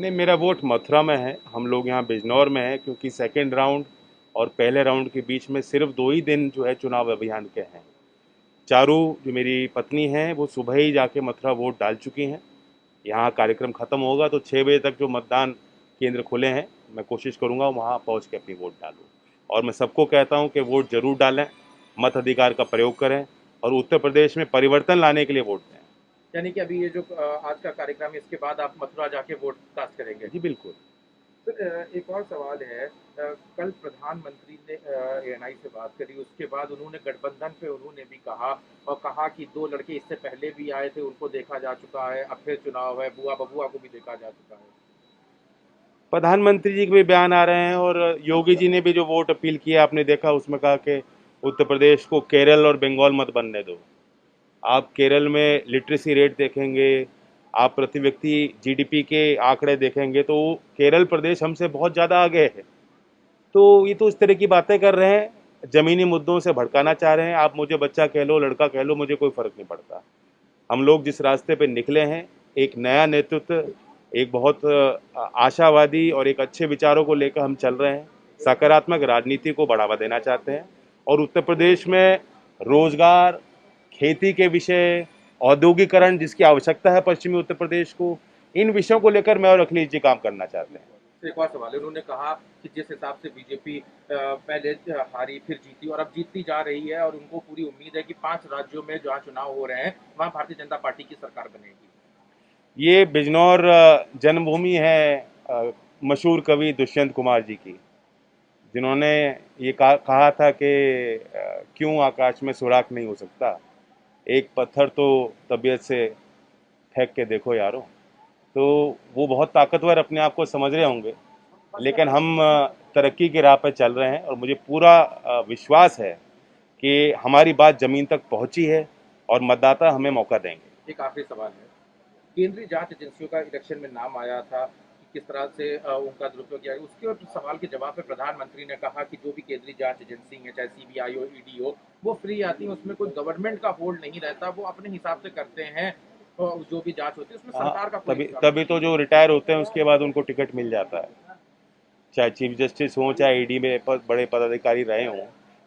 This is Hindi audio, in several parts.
नहीं, मेरा वोट मथुरा में है। हम लोग यहाँ बिजनौर में हैं क्योंकि सेकंड राउंड और पहले राउंड के बीच में सिर्फ 2 ही दिन जो है चुनाव अभियान के हैं। चारू जो मेरी पत्नी हैं वो सुबह ही जाके मथुरा वोट डाल चुकी हैं। यहाँ कार्यक्रम ख़त्म होगा तो 6 बजे तक जो मतदान केंद्र खुले हैं, मैं कोशिश करूँगा वहाँ पहुँच के अपनी वोट डालूँ। और मैं सबको कहता हूँ कि वोट ज़रूर डालें, मत अधिकार का प्रयोग करें और उत्तर प्रदेश में परिवर्तन लाने के लिए वोट दें। यानी कि अभी ये जो आज का कार्यक्रम है इसके बाद आप मथुरा जाके वोट कास्ट करेंगे। जी बिल्कुल। सर एक और सवाल है, कल प्रधानमंत्री ने एएनआई से बात करी, उसके बाद उन्होंने गठबंधन पे उन्होंने भी कहा और कहा कि 2 लड़के इससे पहले भी आए थे, उनको देखा जा चुका है, अब फिर चुनाव है, बुआ बबुआ को भी देखा जा चुका है। प्रधानमंत्री जी के भी बयान आ रहे हैं और योगी जी ने भी जो वोट अपील किया आपने देखा, उसमें कहा कि उत्तर प्रदेश को केरल और बंगाल मत बनने दो। आप केरल में लिटरेसी रेट देखेंगे, आप प्रति व्यक्ति जीडीपी के आंकड़े देखेंगे तो केरल प्रदेश हमसे बहुत ज़्यादा आगे है। तो ये तो इस तरह की बातें कर रहे हैं, ज़मीनी मुद्दों से भड़काना चाह रहे हैं। आप मुझे बच्चा कह लो, लड़का कह लो, मुझे कोई फ़र्क नहीं पड़ता। हम लोग जिस रास्ते पे निकले हैं, एक नया नेतृत्व, एक बहुत आशावादी और एक अच्छे विचारों को लेकर हम चल रहे हैं। सकारात्मक राजनीति को बढ़ावा देना चाहते हैं और उत्तर प्रदेश में रोजगार, खेती के विषय, औद्योगिकरण जिसकी आवश्यकता है पश्चिमी उत्तर प्रदेश को, इन विषयों को लेकर मैं और अखिलेश जी काम करना चाहते हैं। एक और सवाल है, उन्होंने कहा कि जिस हिसाब से बीजेपी पहले हारी फिर जीती और अब जीतती जा रही है और उनको पूरी उम्मीद है कि 5 राज्यों में जहाँ चुनाव हो रहे हैं वहाँ भारतीय जनता पार्टी की सरकार बनेगी। ये बिजनौर जन्मभूमि है मशहूर कवि दुष्यंत कुमार जी की, जिन्होंने ये कहा था कि क्यों आकाश में सुराख नहीं हो सकता, एक पत्थर तो तबीयत से फेंक के देखो यारो। तो वो बहुत ताकतवर अपने आप को समझ रहे होंगे, लेकिन हम तरक्की की राह पर चल रहे हैं और मुझे पूरा विश्वास है कि हमारी बात ज़मीन तक पहुंची है और मतदाता हमें मौका देंगे। एक आखिरी सवाल है, केंद्रीय जांच एजेंसियों का इलेक्शन में नाम आया था कि किस तरह से उनका दुरुपयोग किया गया, उसके सवाल के जवाब में प्रधानमंत्री ने कहा कि जो भी केंद्रीय जांच एजेंसी है, चाहे सीबीआई हो, ईडी हो, वो फ्री आती है, उसमें कोई गवर्नमेंट का होल्ड नहीं रहता, वो अपने हिसाब से करते हैं और जो भी जांच होती है उसमें सरकार का कोई तभी हिस्सा तभी तो जो रिटायर होते हैं उसके बाद उनको टिकट मिल जाता है, चाहे चीफ जस्टिस हों, चाहे ईडी में बड़े पदाधिकारी रहे हों,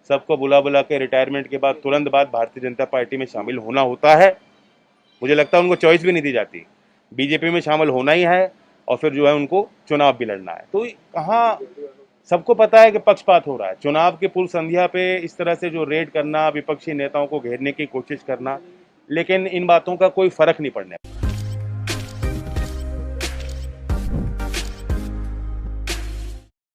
सबको बुला बुला के रिटायरमेंट के बाद तुरंत बाद भारतीय जनता पार्टी में शामिल होना होता है। मुझे लगता है उनको चॉइस भी नहीं दी जाती, बीजेपी में शामिल होना ही है और फिर जो है उनको चुनाव भी लड़ना है। तो कहाँ सबको पता है कि पक्षपात हो रहा है। चुनाव की पूर्व संध्या पे इस तरह से जो रेड करना, विपक्षी नेताओं को घेरने की कोशिश करना, लेकिन इन बातों का कोई फर्क नहीं पड़ने